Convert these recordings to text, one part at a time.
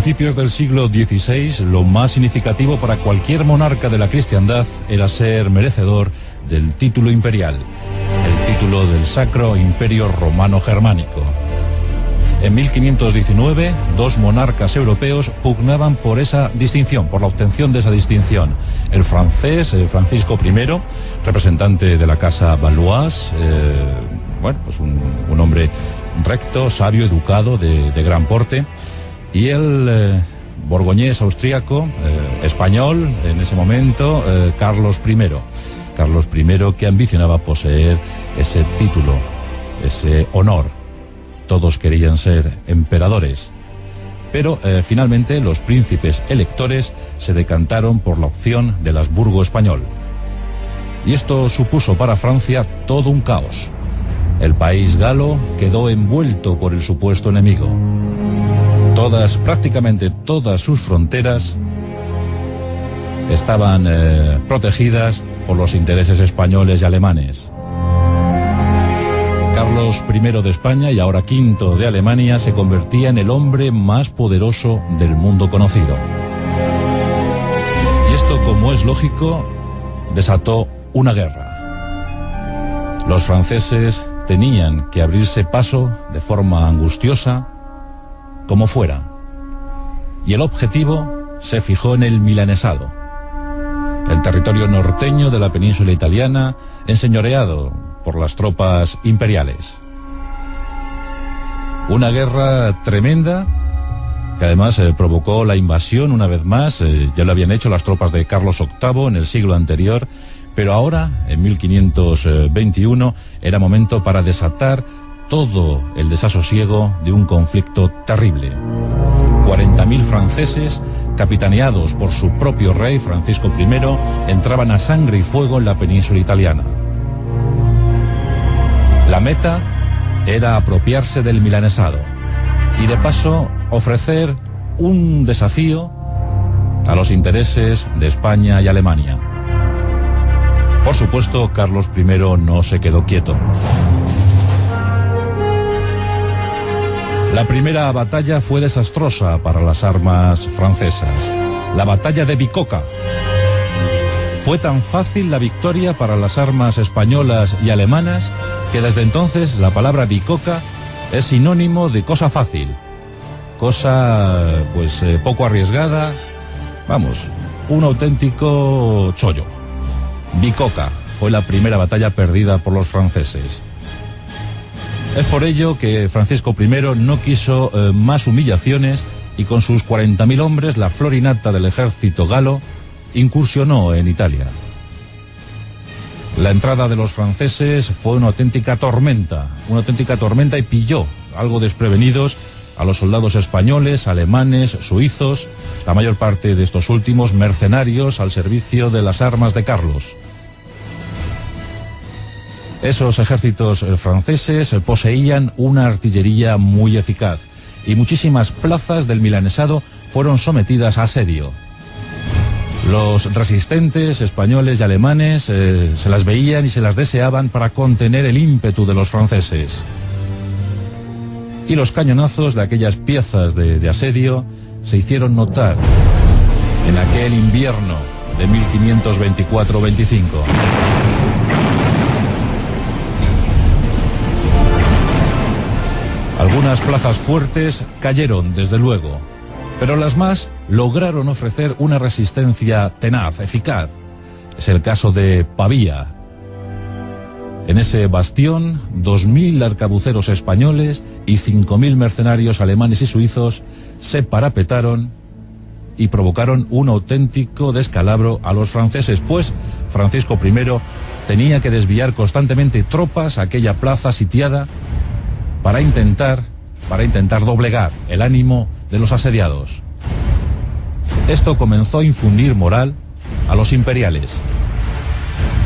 principios del siglo XVI, lo más significativo para cualquier monarca de la cristiandad era ser merecedor del título imperial, el título del Sacro Imperio Romano Germánico. En 1519, dos monarcas europeos pugnaban por esa distinción, por la obtención de esa distinción. El francés, Francisco I, representante de la casa Valois, un hombre recto, sabio, educado, de gran porte, y el borgoñés austríaco, español, en ese momento, Carlos I. Carlos I, que ambicionaba poseer ese título, ese honor. Todos querían ser emperadores, pero finalmente los príncipes electores se decantaron por la opción del Habsburgo español. Y esto supuso para Francia todo un caos. El país galo quedó envuelto por el supuesto enemigo. Prácticamente todas sus fronteras estaban protegidas por los intereses españoles y alemanes. Carlos I de España y ahora V de Alemania se convertía en el hombre más poderoso del mundo conocido. Y esto, como es lógico, desató una guerra. Los franceses tenían que abrirse paso de forma angustiosa, como fuera. Y el objetivo se fijó en el milanesado, el territorio norteño de la península italiana, enseñoreado por las tropas imperiales. Una guerra tremenda que además provocó la invasión una vez más. Ya lo habían hecho las tropas de Carlos VIII en el siglo anterior, pero ahora, en 1521, era momento para desatar todo el desasosiego de un conflicto terrible. 40.000 franceses, capitaneados por su propio rey, Francisco I, entraban a sangre y fuego en la península italiana. La meta era apropiarse del milanesado y de paso ofrecer un desafío a los intereses de España y Alemania. Por supuesto, Carlos I no se quedó quieto. La primera batalla fue desastrosa para las armas francesas, la batalla de Bicocca. Fue tan fácil la victoria para las armas españolas y alemanas que desde entonces la palabra Bicocca es sinónimo de cosa fácil, cosa poco arriesgada, un auténtico chollo. Bicocca fue la primera batalla perdida por los franceses. Es por ello que Francisco I no quiso más humillaciones y con sus 40.000 hombres, la florinata del ejército galo, incursionó en Italia. La entrada de los franceses fue una auténtica tormenta y pilló algo desprevenidos a los soldados españoles, alemanes, suizos, la mayor parte de estos últimos mercenarios al servicio de las armas de Carlos. Esos ejércitos franceses poseían una artillería muy eficaz y muchísimas plazas del milanesado fueron sometidas a asedio. Los resistentes españoles y alemanes se las veían y se las deseaban para contener el ímpetu de los franceses. Y los cañonazos de aquellas piezas de asedio se hicieron notar en aquel invierno de 1524-25. Algunas plazas fuertes cayeron, desde luego, pero las más lograron ofrecer una resistencia tenaz, eficaz. Es el caso de Pavía. En ese bastión, 2.000 arcabuceros españoles y 5.000 mercenarios alemanes y suizos se parapetaron y provocaron un auténtico descalabro a los franceses, pues Francisco I tenía que desviar constantemente tropas a aquella plaza sitiada para intentar doblegar el ánimo de los asediados. Esto comenzó a infundir moral a los imperiales.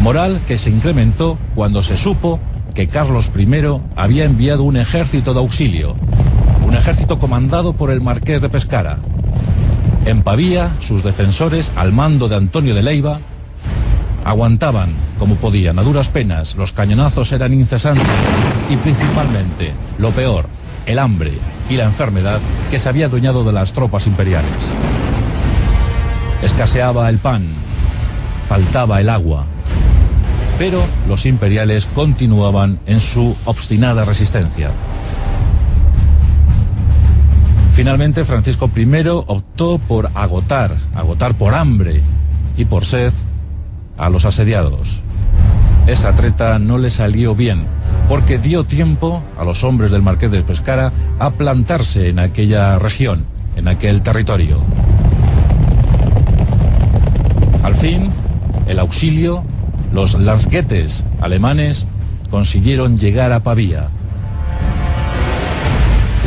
Moral que se incrementó cuando se supo que Carlos I había enviado un ejército de auxilio, un ejército comandado por el marqués de Pescara. En Pavía, sus defensores, al mando de Antonio de Leiva, aguantaban como podían, a duras penas. Los cañonazos eran incesantes y principalmente, lo peor, el hambre y la enfermedad que se había adueñado de las tropas imperiales. Escaseaba el pan, faltaba el agua, pero los imperiales continuaban en su obstinada resistencia. Finalmente, Francisco I optó por agotar por hambre y por sed a los asediados. Esa treta no le salió bien, porque dio tiempo a los hombres del Marqués de Pescara a plantarse en aquella región, en aquel territorio. Al fin, el auxilio, los Landsgetes alemanes, consiguieron llegar a Pavía.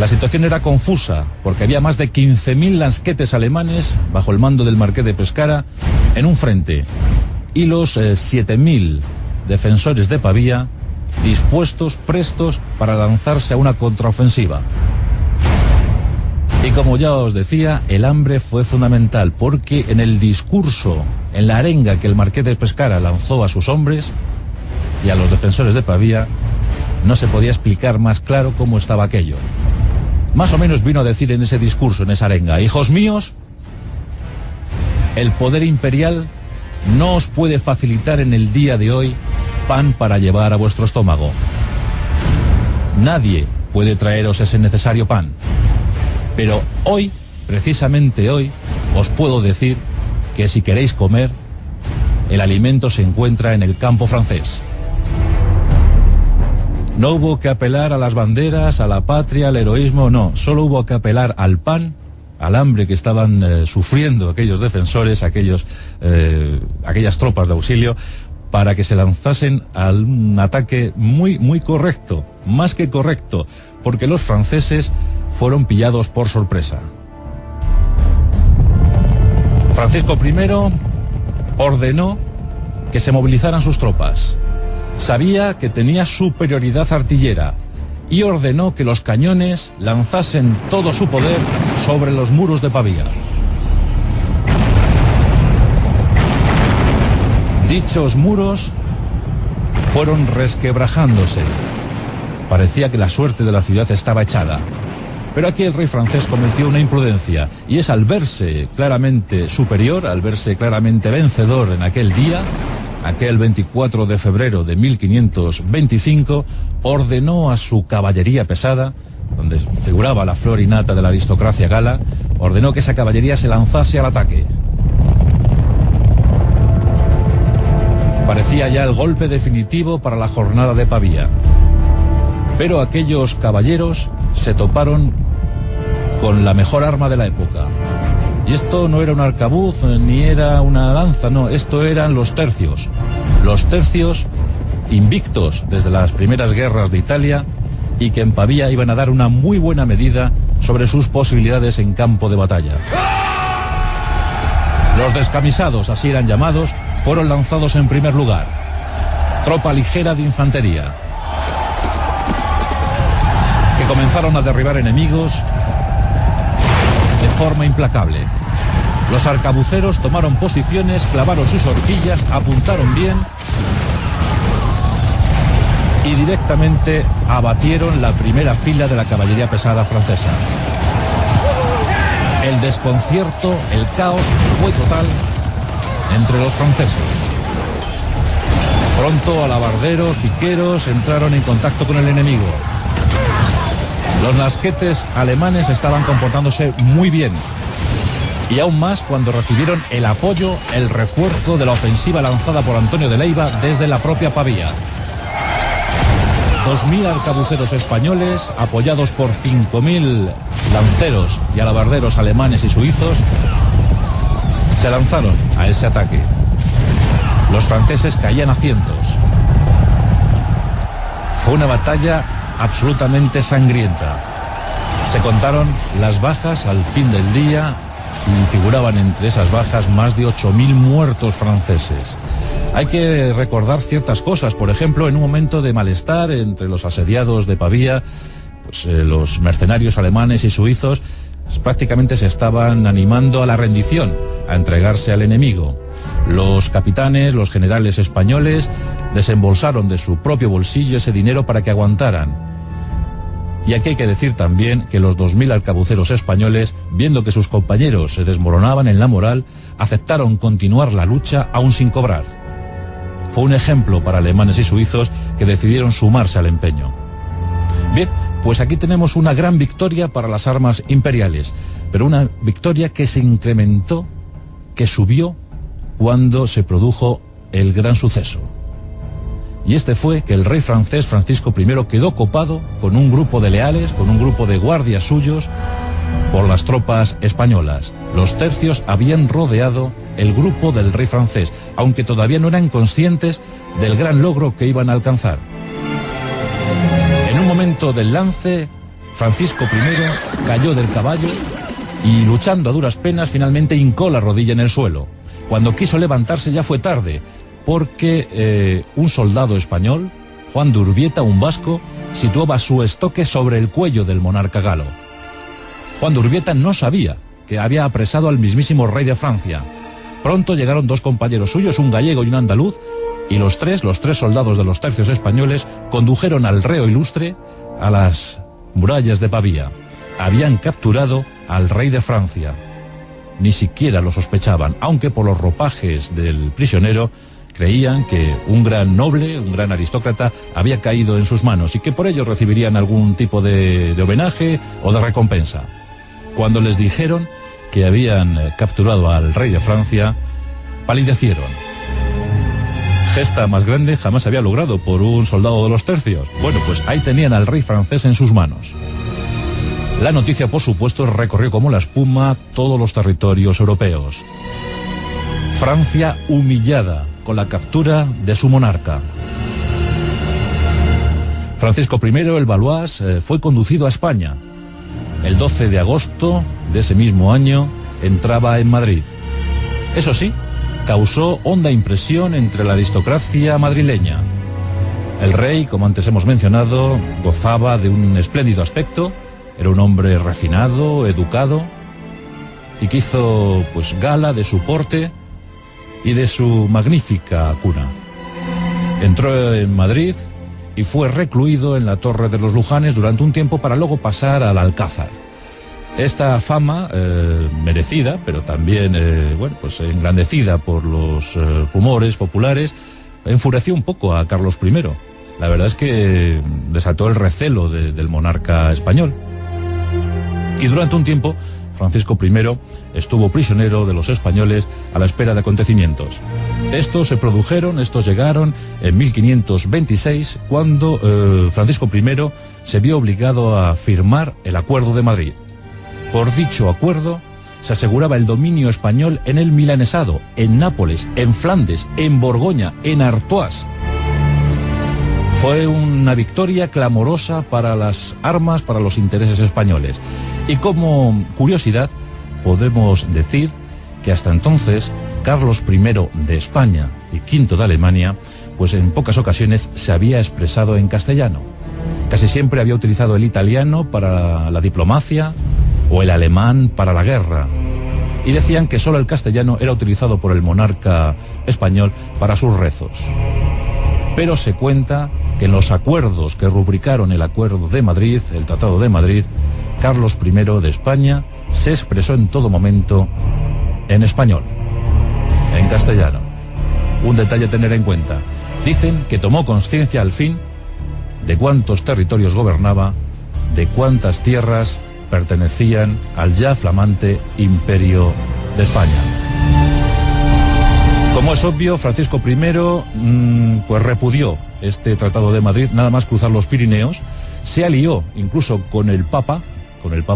La situación era confusa, porque había más de 15.000 Landsgetes alemanes bajo el mando del Marqués de Pescara en un frente, y los 7.000 defensores de Pavía dispuestos, prestos para lanzarse a una contraofensiva. Y como ya os decía, el hambre fue fundamental, porque en el discurso, en la arenga que el Marqués de Pescara lanzó a sus hombres y a los defensores de Pavía, no se podía explicar más claro cómo estaba aquello. Más o menos vino a decir en ese discurso, en esa arenga: hijos míos, el poder imperial no os puede facilitar en el día de hoy pan para llevar a vuestro estómago. Nadie puede traeros ese necesario pan. Pero hoy, precisamente hoy, os puedo decir que si queréis comer, el alimento se encuentra en el campo francés. No hubo que apelar a las banderas, a la patria, al heroísmo, no. Solo hubo que apelar al pan, al hambre que estaban sufriendo aquellos defensores, aquellas tropas de auxilio, para que se lanzasen a un ataque muy correcto, más que correcto, porque los franceses fueron pillados por sorpresa. Francisco I ordenó que se movilizaran sus tropas. Sabía que tenía superioridad artillera y ordenó que los cañones lanzasen todo su poder sobre los muros de Pavía. Dichos muros fueron resquebrajándose. Parecía que la suerte de la ciudad estaba echada. Pero aquí el rey francés cometió una imprudencia, y es al verse claramente superior, al verse claramente vencedor en aquel día, aquel 24 de febrero de 1525, ordenó a su caballería pesada, donde figuraba la flor y nata de la aristocracia gala, ordenó que esa caballería se lanzase al ataque. Parecía ya el golpe definitivo para la jornada de Pavía. Pero aquellos caballeros se toparon con la mejor arma de la época. Y esto no era un arcabuz ni era una lanza, no, esto eran los tercios. Los tercios invictos desde las primeras guerras de Italia, y que en Pavía iban a dar una muy buena medida sobre sus posibilidades en campo de batalla. Los descamisados, así eran llamados, fueron lanzados en primer lugar. Tropa ligera de infantería, que comenzaron a derribar enemigos de forma implacable. Los arcabuceros tomaron posiciones, clavaron sus horquillas, apuntaron bien y directamente abatieron la primera fila de la caballería pesada francesa. El desconcierto, el caos fue total entre los franceses. Pronto alabarderos, piqueros entraron en contacto con el enemigo. Los Landsgetes alemanes estaban comportándose muy bien, y aún más cuando recibieron el apoyo, el refuerzo de la ofensiva lanzada por Antonio de Leiva desde la propia Pavía. 2.000 arcabuceros españoles, apoyados por 5.000 lanceros y alabarderos alemanes y suizos, se lanzaron a ese ataque. Los franceses caían a cientos. Fue una batalla absolutamente sangrienta. Se contaron las bajas al fin del día y figuraban entre esas bajas más de 8.000 muertos franceses. Hay que recordar ciertas cosas. Por ejemplo, en un momento de malestar entre los asediados de Pavía, pues, los mercenarios alemanes y suizos prácticamente se estaban animando a la rendición, a entregarse al enemigo. Los capitanes, los generales españoles, desembolsaron de su propio bolsillo ese dinero para que aguantaran. Y aquí hay que decir también que los 2000 arcabuceros españoles, viendo que sus compañeros se desmoronaban en la moral, aceptaron continuar la lucha aún sin cobrar. Fue un ejemplo para alemanes y suizos que decidieron sumarse al empeño. Bien, pues aquí tenemos una gran victoria para las armas imperiales, pero una victoria que se incrementó, que subió cuando se produjo el gran suceso. Y este fue que el rey francés Francisco I quedó copado con un grupo de leales, con un grupo de guardias suyos, por las tropas españolas. Los tercios habían rodeado el grupo del rey francés, aunque todavía no eran conscientes del gran logro que iban a alcanzar. En un momento del lance, Francisco I cayó del caballo y, luchando a duras penas, finalmente hincó la rodilla en el suelo. Cuando quiso levantarse ya fue tarde, porque un soldado español, Juan de Urbieta, un vasco, situaba su estoque sobre el cuello del monarca galo. Juan de Urbieta no sabía que había apresado al mismísimo rey de Francia. Pronto llegaron dos compañeros suyos, un gallego y un andaluz, y los tres soldados de los tercios españoles condujeron al reo ilustre a las murallas de Pavía. Habían capturado al rey de Francia. Ni siquiera lo sospechaban, aunque por los ropajes del prisionero creían que un gran noble, un gran aristócrata, había caído en sus manos y que por ello recibirían algún tipo de homenaje o de recompensa. Cuando les dijeron que habían capturado al rey de Francia, palidecieron. Gesta más grande jamás había logrado por un soldado de los tercios. Bueno, pues ahí tenían al rey francés en sus manos. La noticia, por supuesto, recorrió como la espuma todos los territorios europeos. Francia humillada con la captura de su monarca. Francisco I, el Valois, fue conducido a España. El 12 de agosto de ese mismo año entraba en Madrid. Eso sí, causó honda impresión entre la aristocracia madrileña. El rey, como antes hemos mencionado, gozaba de un espléndido aspecto, era un hombre refinado, educado, y que hizo pues gala de su porte y de su magnífica cuna. Entró en Madrid y fue recluido en la Torre de los Lujanes durante un tiempo para luego pasar al Alcázar. Esta fama, merecida, pero también engrandecida por los rumores populares, enfureció un poco a Carlos I. La verdad es que desató el recelo del monarca español. Y durante un tiempo, Francisco I estuvo prisionero de los españoles a la espera de acontecimientos. Estos llegaron en 1526, cuando Francisco I se vio obligado a firmar el Acuerdo de Madrid. Por dicho acuerdo, se aseguraba el dominio español en el Milanesado, en Nápoles, en Flandes, en Borgoña, en Artois. Fue una victoria clamorosa para las armas, para los intereses españoles. Y como curiosidad, podemos decir que hasta entonces Carlos I de España y V de Alemania, pues en pocas ocasiones se había expresado en castellano. Casi siempre había utilizado el italiano para la diplomacia o el alemán para la guerra. Y decían que solo el castellano era utilizado por el monarca español para sus rezos. Pero se cuenta que en los acuerdos que rubricaron el Acuerdo de Madrid, el Tratado de Madrid, Carlos I de España se expresó en todo momento en español, en castellano. Un detalle a tener en cuenta. Dicen que tomó conciencia al fin de cuántos territorios gobernaba, de cuántas tierras pertenecían al ya flamante Imperio de España. Como es obvio, Francisco I pues repudió este Tratado de Madrid nada más cruzar los Pirineos, se alió incluso con el Papa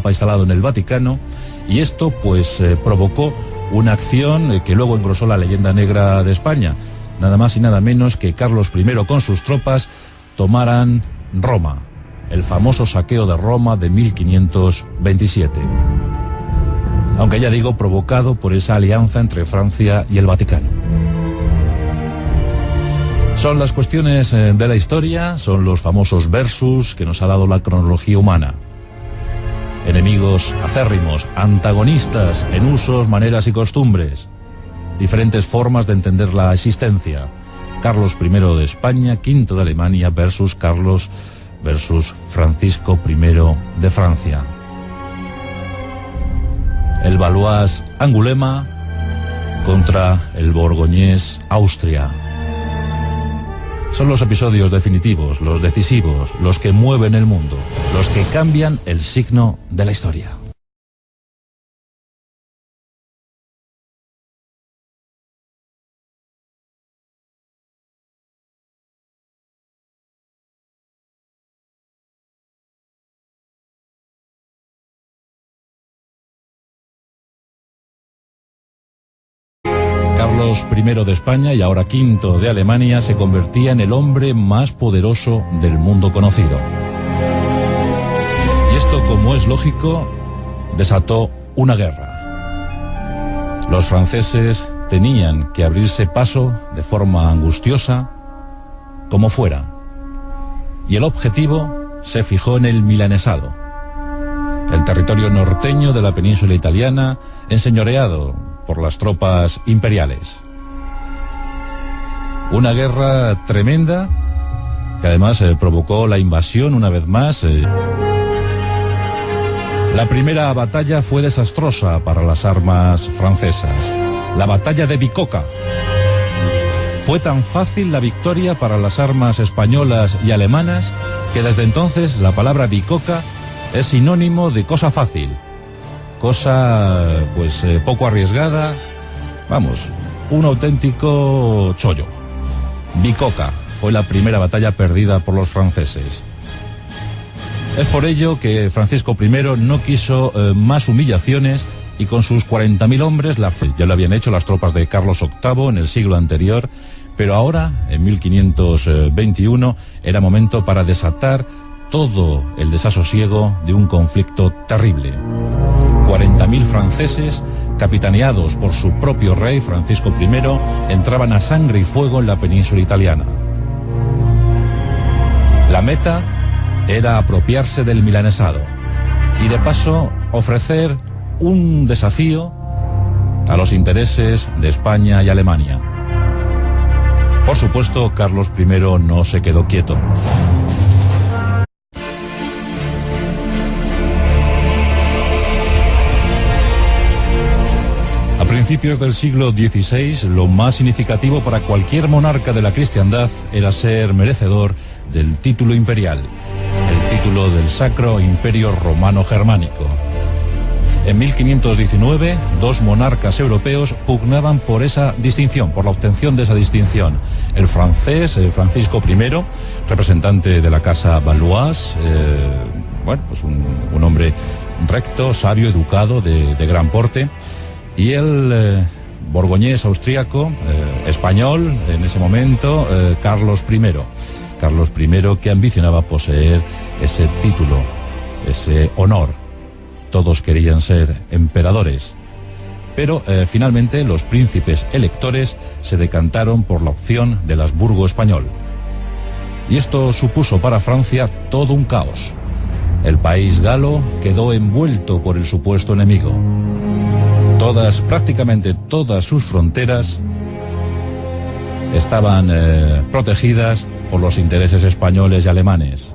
instalado en el Vaticano, y esto pues provocó una acción que luego engrosó la leyenda negra de España. Nada más y nada menos que Carlos I con sus tropas tomaran Roma, el famoso saqueo de Roma de 1527. Aunque ya digo, provocado por esa alianza entre Francia y el Vaticano. Son las cuestiones de la historia, son los famosos versus que nos ha dado la cronología humana. Enemigos acérrimos, antagonistas en usos, maneras y costumbres. Diferentes formas de entender la existencia. Carlos I de España, V de Alemania versus Carlos versus Francisco I de Francia. El Valois Angulema contra el borgoñés Austria. Son los episodios definitivos, los decisivos, los que mueven el mundo, los que cambian el signo de la historia. Carlos I de España y ahora V de Alemania se convertía en el hombre más poderoso del mundo conocido. Y esto, como es lógico, desató una guerra. Los franceses tenían que abrirse paso de forma angustiosa, como fuera. Y el objetivo se fijó en el milanesado, el territorio norteño de la península italiana, enseñoreado por las tropas imperiales. Una guerra tremenda que además provocó la invasión una vez más. La primera batalla fue desastrosa para las armas francesas, la batalla de Bicocca. Fue tan fácil la victoria para las armas españolas y alemanas que desde entonces la palabra Bicocca es sinónimo de cosa fácil. Cosa, pues, poco arriesgada, vamos, un auténtico chollo. Bicocca fue la primera batalla perdida por los franceses. Es por ello que Francisco I no quiso más humillaciones y con sus 40.000 hombres, ya lo habían hecho las tropas de Carlos VIII en el siglo anterior, pero ahora, en 1521, era momento para desatar todo el desasosiego de un conflicto terrible. 40.000 franceses, capitaneados por su propio rey, Francisco I, entraban a sangre y fuego en la península italiana. La meta era apropiarse del milanesado y de paso ofrecer un desafío a los intereses de España y Alemania. Por supuesto, Carlos I no se quedó quieto. A principios del siglo XVI, lo más significativo para cualquier monarca de la cristiandad era ser merecedor del título imperial, el título del Sacro Imperio Romano Germánico. En 1519, dos monarcas europeos pugnaban por esa distinción, por la obtención de esa distinción. El francés, Francisco I, representante de la casa Valois, pues un hombre recto, sabio, educado, de gran porte, y el borgoñés austríaco, español, en ese momento, Carlos I. Carlos I, que ambicionaba poseer ese título, ese honor. Todos querían ser emperadores, pero finalmente los príncipes electores se decantaron por la opción del Habsburgo español. Y esto supuso para Francia todo un caos. El país galo quedó envuelto por el supuesto enemigo. Prácticamente todas sus fronteras estaban protegidas por los intereses españoles y alemanes.